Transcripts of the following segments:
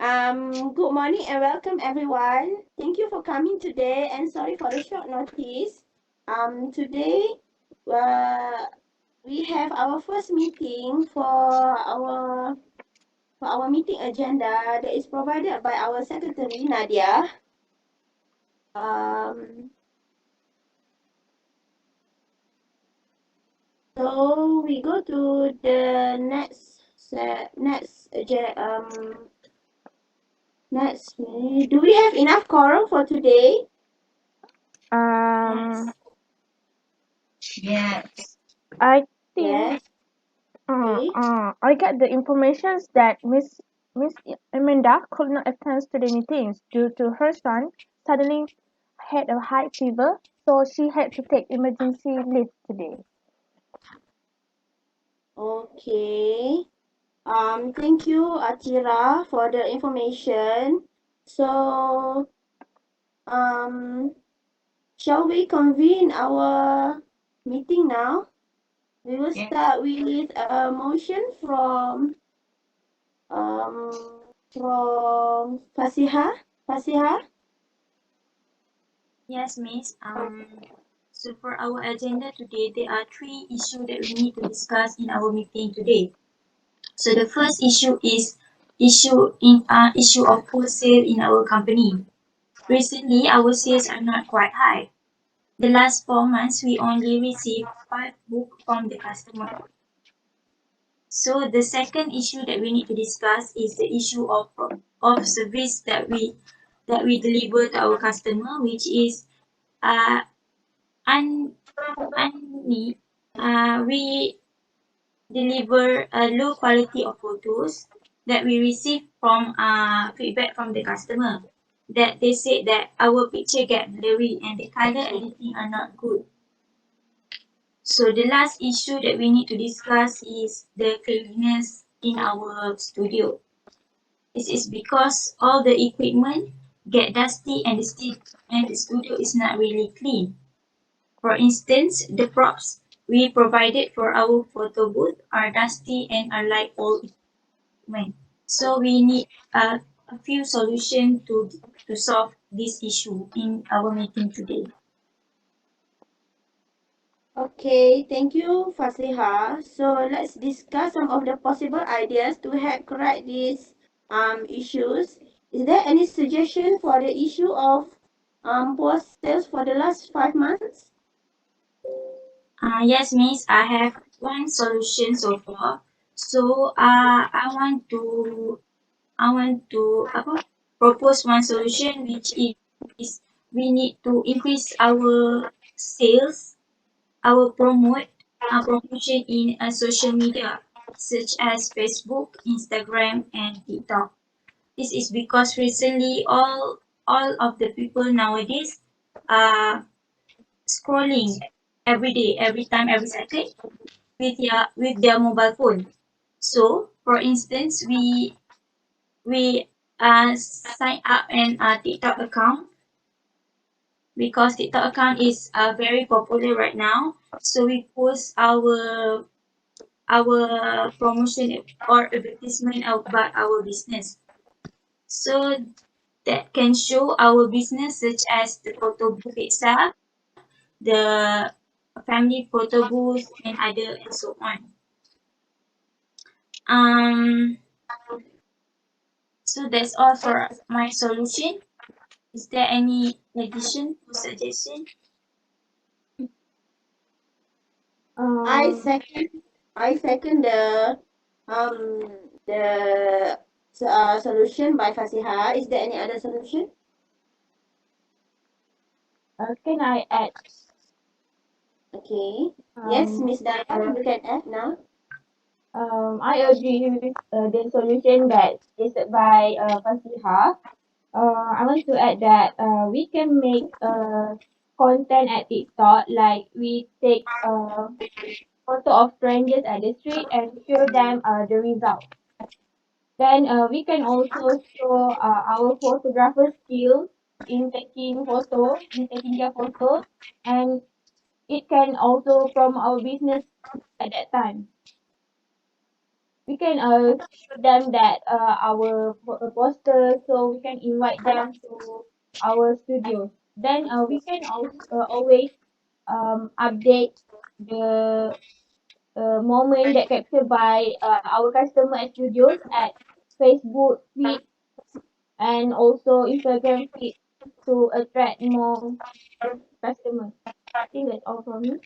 Good morning and welcome everyone. Thank you for coming today and sorry for the short notice. Today, uh, we have our first meeting for our meeting agenda that is provided by our secretary Nadia. Um, so we go to the next. Do we have enough quorum for today? Um, Yes. I think Yes. Okay. I got the information that Miss Amanda could not attend to the meetings due to her son suddenly had a high fever, so she had to take emergency leave today. Okay. Thank you, Atira, for the information. So, um, shall we convene our meeting now? We will Yes. start with a motion from Fasiha. Fasiha? Yes, Miss. So for our agenda today, there are three issues that we need to discuss in our meeting today. So the first issue is issue of wholesale in our company. Recently, our sales are not quite high. The last 4 months, we only received 5 books from the customer. So the second issue that we need to discuss is the issue of service that we deliver to our customer, which is uh, un, unneat. We deliver a low quality of photos that we receive from feedback from the customer that they said that our picture get blurry and the color editing are not good. So the last issue that we need to discuss is the cleanliness in our studio. This is because all the equipment get dusty and the studio is not really clean. For instance, the props we provided for our photo booth are dusty and are like old equipment. So we need a few solutions to solve this issue in our meeting today. Okay, thank you, Fasiha. So let's discuss some of the possible ideas to help correct these issues. Is there any suggestion for the issue of poor sales for the last 5 months? Yes, Miss, I have one solution so far. So I want to propose one solution, which is we need to increase our sales, our promotion in social media such as Facebook, Instagram, and TikTok. This is because recently all of the people nowadays are scrolling every day, every time, every second with their mobile phone. So, for instance, we sign up an TikTok account because TikTok account is very popular right now. So we post our promotion or advertisement about our business. So that can show our business such as the photo booth itself, the family photo booth, and other and so on. Um, so that's all for my solution. Is there any addition or suggestion? I Um, second I second um the solution by Fasiha. Is there any other solution? can I add? Okay. Yes, Um, Miss Daya, you can add now. I agree with the solution that is by Fasiha. I want to add that we can make content at TikTok, like we take photo of strangers at the street and show them the result. Then we can also show our photographer skill in taking their photo, and it can also promote our business at that time. we can show them that our poster, so we can invite them to our studio. Then we can also always update the moment that captured by our customer at studios at Facebook feed and also Instagram feed to attract more customers. I think that's all from me.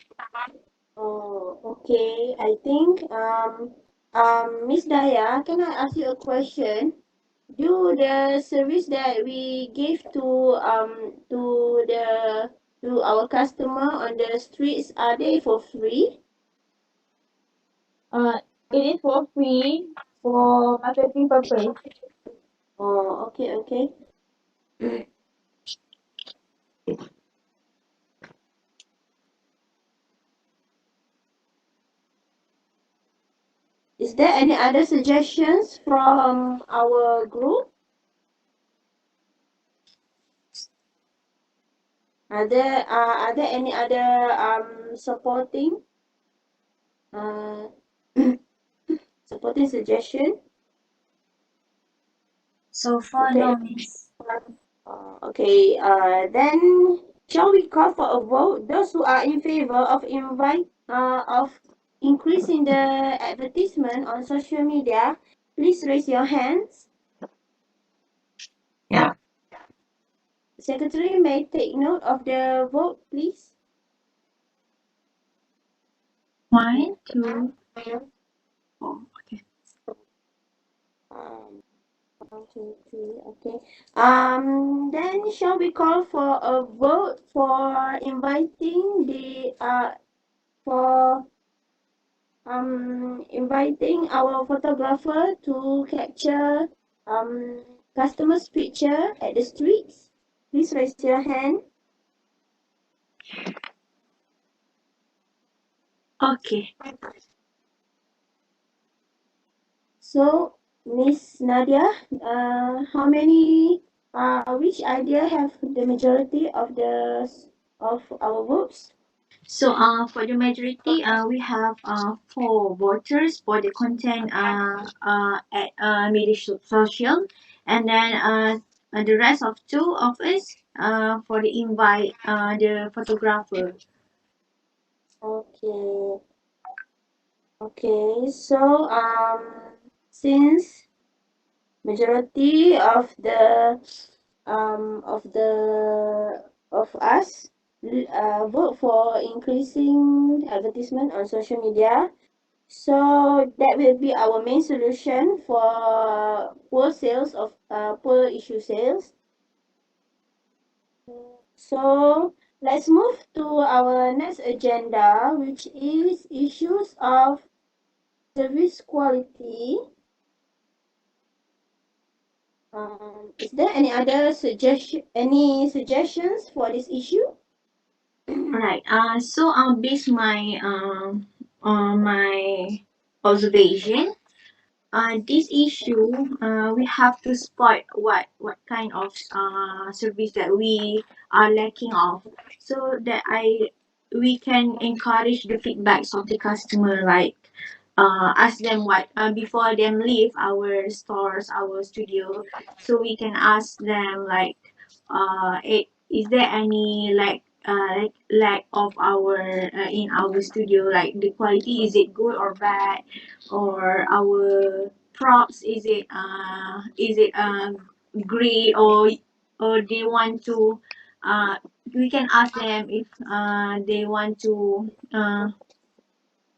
Oh, okay. I think Miss Daya, can I ask you a question? Do the service that we give to our customer on the streets, are they for free? Uh, it is for free for marketing purpose. Oh, okay, okay. Is there any other suggestions from our group? Are there any other uh supporting suggestion? So far, Okay. no, Miss. Okay. Then shall we call for a vote? Those who are in favor of increasing the advertisement on social media, please raise your hands. Yeah. Secretary may take note of the vote, please. 1, 2, 4. Okay. Um, 1, 2, 3. Okay. Then shall we call for a vote for inviting inviting our photographer to capture customers' picture at the streets? Please raise your hand. Okay. So, Miss Nadia, which idea have the majority of our votes? So, for the majority, we have 4 voters for the content at media social, and then the rest of 2 of us for the invite the photographer. Okay. Okay. So, since majority of the of us vote for increasing advertisement on social media. So that will be our main solution for poor issue sales. So let's move to our next agenda, which is issues of service quality. Is there any suggestions for this issue? Right. So based my on my observation, this issue, we have to spot what kind of service that we are lacking of, so that we can encourage the feedbacks of the customer, like ask them what before them leave our stores, our studio, so we can ask them like is there any like lack of our in our studio, like the quality, is it good or bad, or our props, is it great, or they want to we can ask them if they want to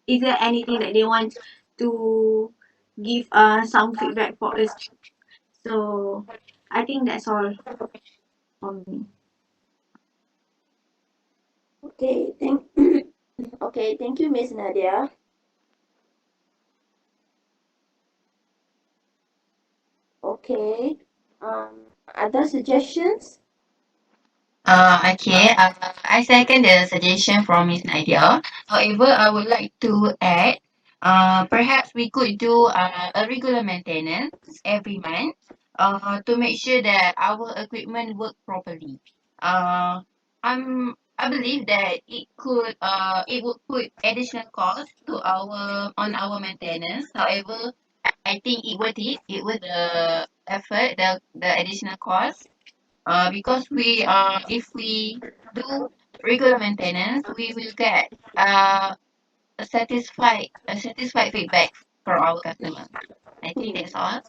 is there anything that they want to give some feedback for us. So I think that's all from me. Okay, okay, thank you, Miss Nadia. Okay. Other suggestions? Okay. I second the suggestion from Miss Nadia. However, I would like to add, perhaps we could do a regular maintenance every month, to make sure that our equipment work properly. Uh, I believe that it would put additional cost to our on our maintenance. However, I think it worth it. It worth the effort, the additional cost. Because if we do regular maintenance, we will get a satisfied feedback from our customer. I think that's all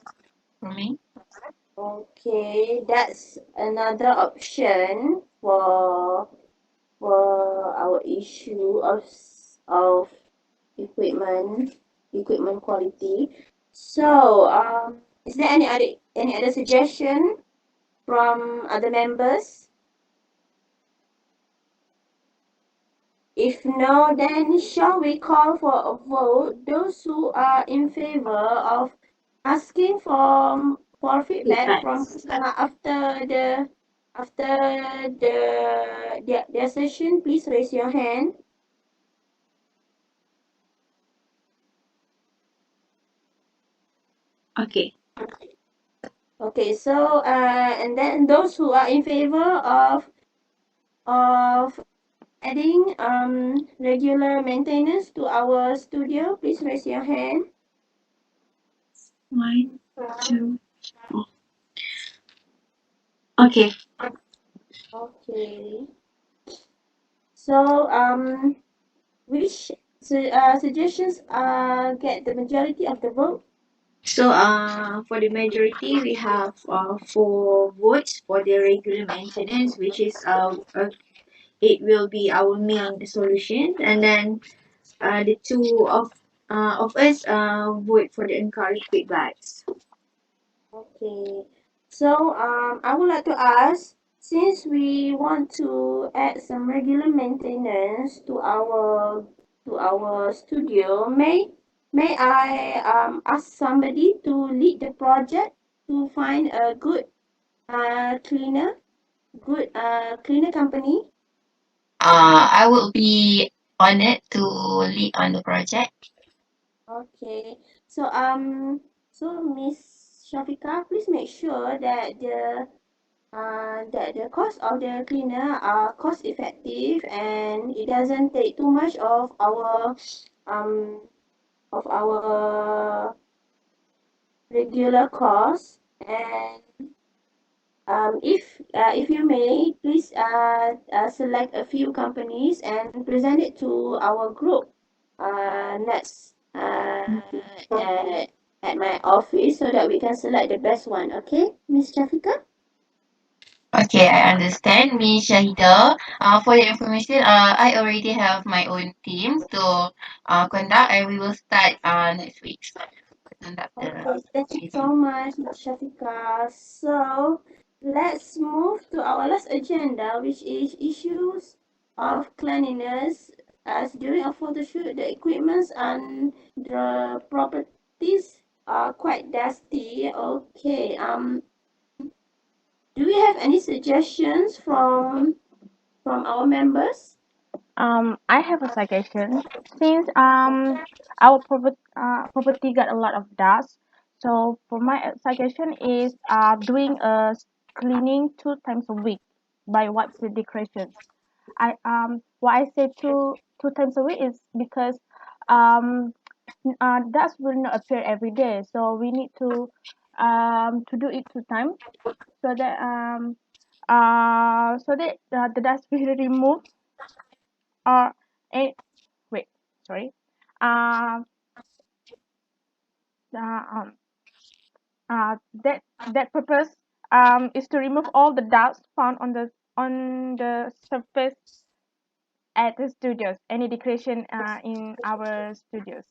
for me. Okay, that's another option for our issue of equipment quality. So, is there any other suggestion from other members? If no, then shall we call for a vote? Those who are in favor of asking for feedback from Feedbacks. customer after their session, please raise your hand. Okay. Okay, so and then those who are in favor of adding regular maintenance to our studio, please raise your hand. 1, 2. Okay. Okay. So which suggestions get the majority of the vote? So, for the majority, we have 4 votes for the regular maintenance, which is it will be our main solution, and then the two of us vote for the encouraged feedbacks. Okay. So I would like to ask, since we want to add some regular maintenance to our studio, may I ask somebody to lead the project to find a good cleaner, cleaner company? I will be honored to lead on the project. Okay. So Miss Shafika, please make sure that the cost of the cleaner are cost effective and it doesn't take too much um of our regular cost. And if you may, please select a few companies and present it to our group next at my office so that we can select the best one. Okay, Miss Jafika? Okay, I understand, Miss Shahida. For your information, I already have my own team to conduct, and we will start next week to conduct the Okay, thank you so meeting. much, Shafika. So let's move to our last agenda, which is issues of cleanliness. As during a photo shoot, the equipments and the properties are quite dusty. Okay, do we have any suggestions from our members? I have a suggestion. Since our property got a lot of dust, so for my suggestion is doing a cleaning 2 times a week by wipes the decorations. I why I say two times a week is because um dust will not appear every day, so we need to do it 2 times so that the dust will remove or eh, wait, sorry. Um, uh, um, that purpose is to remove all the dust found on the surface at the studios, any decoration in our studios.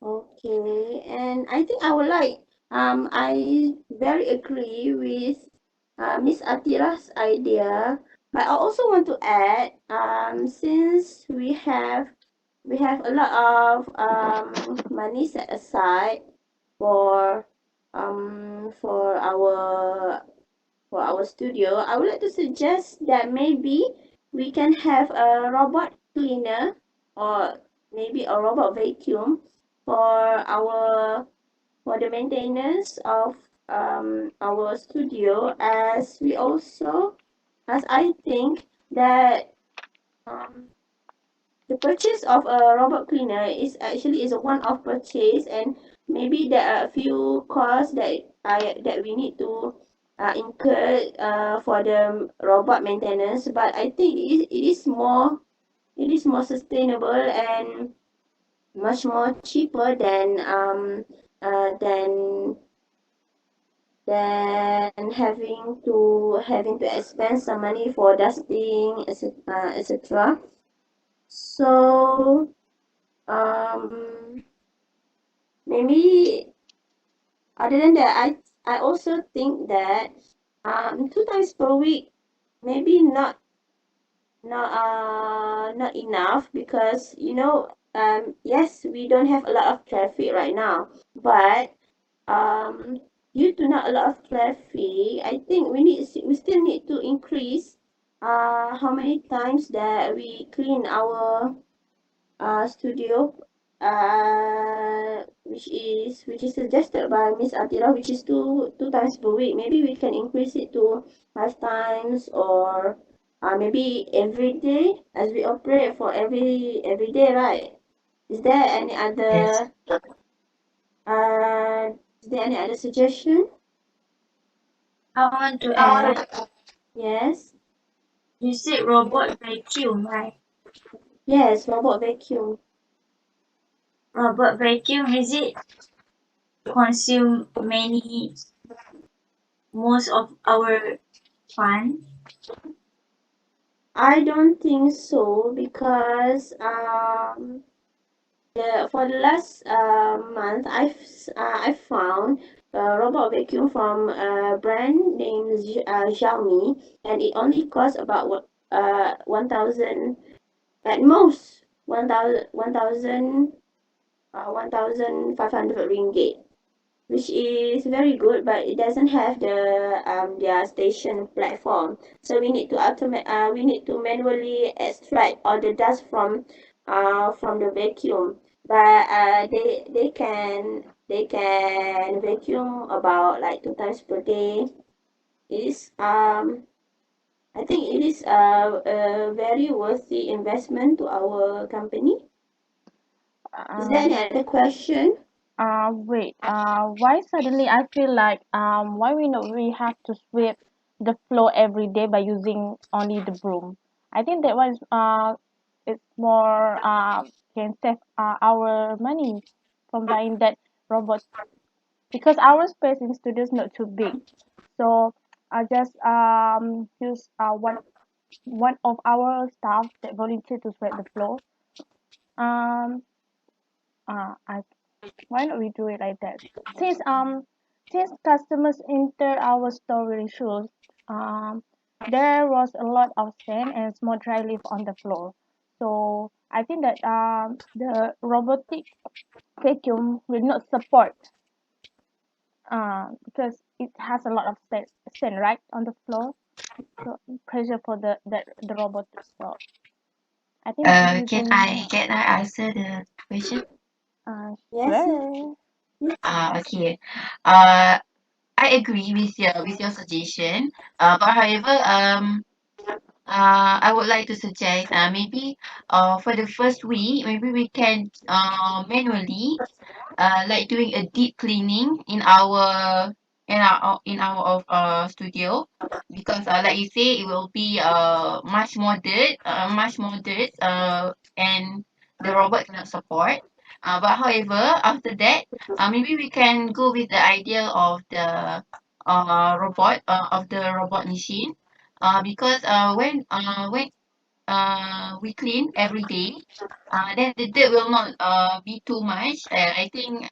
Okay, and I think I very agree with Miss Atira's idea, but I also want to add since we have a lot of money set aside for for our studio, I would like to suggest that maybe we can have a robot cleaner or maybe a robot vacuum for our for the maintenance of our studio, as I think that um, the purchase of a robot cleaner is a one-off purchase, and maybe there are a few costs that we need to incur for the robot maintenance. But I think it is more sustainable and much more cheaper uh, than than having to expend some money for dusting, etc. So maybe other than that, I also think that 2 times per week maybe not enough, because yes, we don't have a lot of traffic right now, but um due to not a lot of traffic, I think we still need to increase how many times that we clean our studio, which is suggested by Miss Atira, which is two times per week. Maybe we can increase it to 5 times, or maybe every day, as we operate for every day, right? Is there any Yes. other uh is there any other suggestion? I want to add, Yes. you said robot vacuum, right? Yes, robot vacuum. Robot vacuum, is it consume most of our fund? I don't think so, because for the last month, I found a robot vacuum from a brand named Xiaomi, and it only costs about 1,000, at most 1,500 ringgit, which is very good, but it doesn't have their station platform. So we need to manually extract all the dust from the vacuum. But they can vacuum about like 2 times per day. It is I think it is a very worthy investment to our company. Is there any other question? Wait. Why suddenly I feel like why we have to sweep the floor every day by using only the broom? I think that was it's more can save our money from buying that robot because our space in studio is not too big. So I just use one of our staff that volunteer to sweep the floor. Um I why not we do it like that? Since since customers enter our store wearing shoes, um there was a lot of sand and small dry leaf on the floor. So I think that the robotic vacuum will not support because it has a lot of sand right on the floor. So pressure for the robot. So I think using Can I answer the question? Yes, yes. sure. Okay. Uh, I agree with your suggestion. But however, I would like to suggest maybe for the first week, maybe we can manually like doing a deep cleaning in our studio, because like you say, it will be much more dirt and the robot cannot support. But however, after that, maybe we can go with the idea of the robot machine, because when we clean every day, then the dirt will not be too much. I think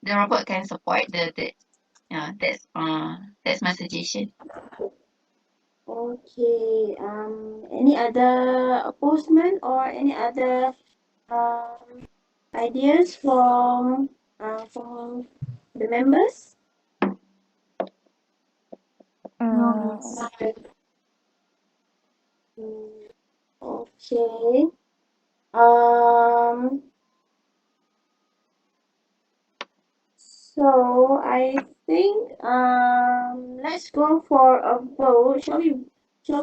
the robot can support the dirt. Yeah, that's my suggestion. Okay. Any other opposement or any other um, ideas from the members? No, Mm, miss. Mm, okay. Um. So I think let's go for a vote. Shall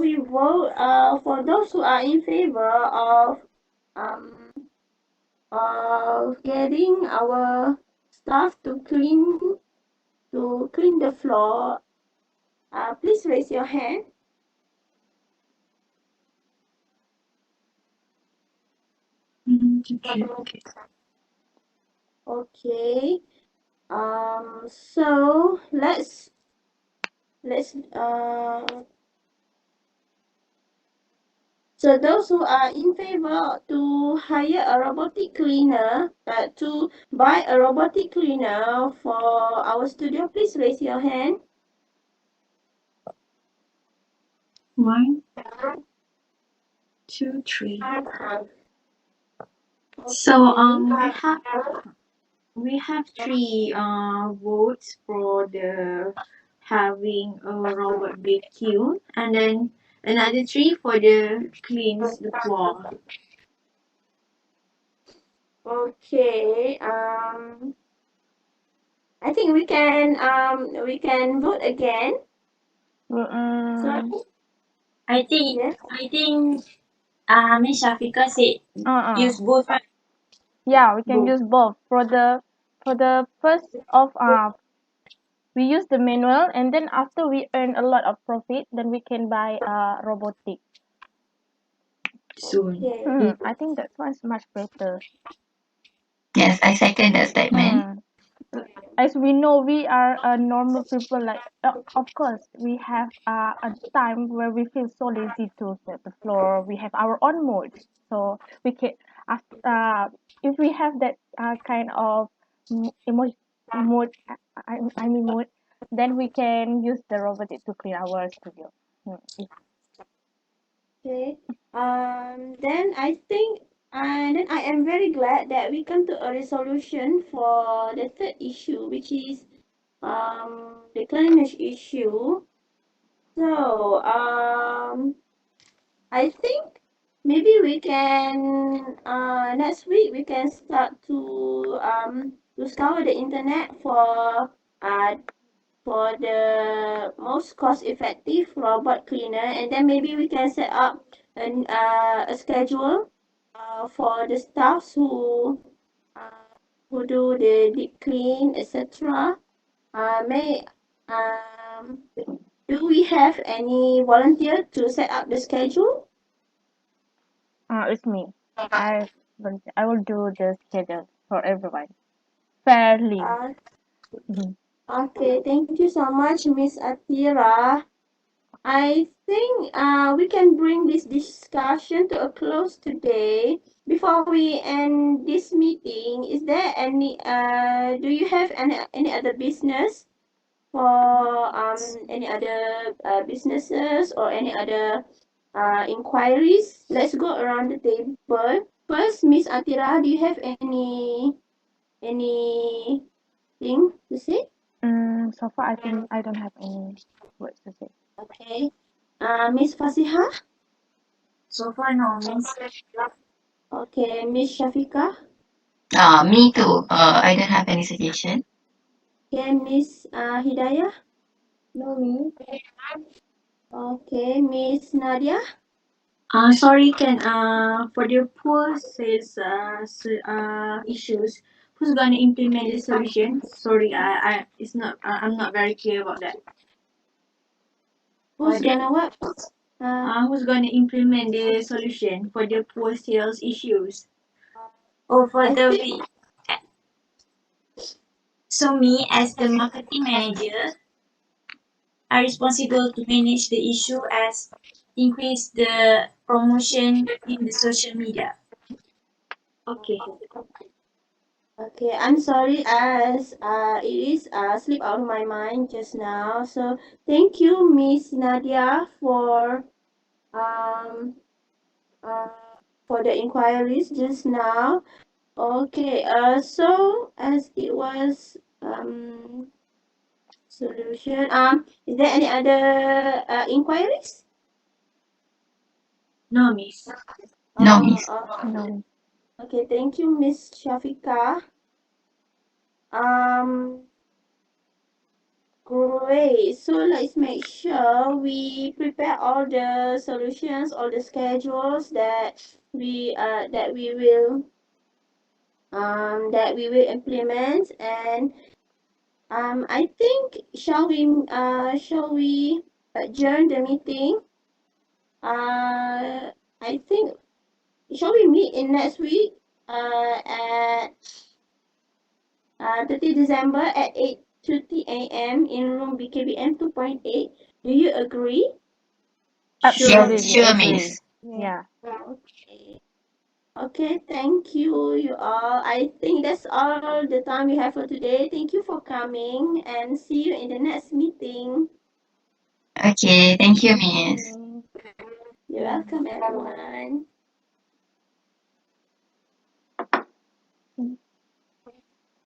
we vote for those who are in favor of um getting our staff to clean the floor, please raise your hand. Okay. Okay. So let's so those who are in favor to hire a robotic cleaner, to buy a robotic cleaner for our studio, please raise your hand. 1, 2, 3. So we have three votes for the having a robot vacuum, and then another three for the cleans the floor. Okay. I think we can vote again. So I think yes. Miss Shafika said use both. Yeah, we can Both. use both. For the first of we use the manual, and then after we earn a lot of profit, then we can buy robotic. Soon. Okay. I think that one's much better. Yes, I second that statement. As we know, we are normal people. Like, of course, we have a time where we feel so lazy to sweep the floor. We have our own mood, so we can, if we have that kind of emotion mood, I mean mood, then we can use the robotic to clean our studio. Okay. Then I think, and then I am very glad that we come to a resolution for the third issue, which is the cleanliness issue. So I think maybe we can next week we can start to scour the internet uh for the most cost-effective robot cleaner, and then maybe we can set up a schedule for the staffs who do the deep clean, etc. May Do we have any volunteer to set up the schedule? It's me. I will do the schedule for everyone fairly. Uh, Mhm. okay, thank you so much, Miss Atira. I think we can bring this discussion to a close today. Before we end this meeting, is there do you have any other business for any other businesses or any other inquiries? Let's go around the table. First, Miss Atira, do you have anything to say? So far, I think I don't have any words to say. Okay. Miss Fasiha? So far, no, Miss. Okay, Miss Shafika. Me too. I don't have any suggestion. Okay, Miss Hidayah. No, me. Okay, Miss Nadia. Sorry, can for the poor sales issues, who's gonna implement the solution? Sorry, it's not. I'm not very clear about that. Who's Then, gonna what? who's gonna implement the solution for the poor sales issues? Oh, for I the think so me as the marketing manager are responsible to manage the issue as increase the promotion in the social media. Okay. okay. I'm sorry as it is slip out of my mind just now. So thank you, Miss Nadia, um uh for the inquiries just now. Okay. So as it was solution. Is there any other inquiries? No, Miss. No, miss. No. Okay, thank you, Miss Shafika. Um, Great. So let's make sure we prepare all the solutions, all the schedules that we will that we will implement. And I think shall we adjourn the meeting? I think shall we meet in next week at 30 December at 8:30 a.m. in room BKBM 2.8. Do you agree? Sure. Yes, Absolutely sure, agree. miss. Yeah. Okay. Okay, thank you all. I think that's all the time we have for today. Thank you for coming and see you in the next meeting. Okay, thank you, miss. You're welcome, everyone.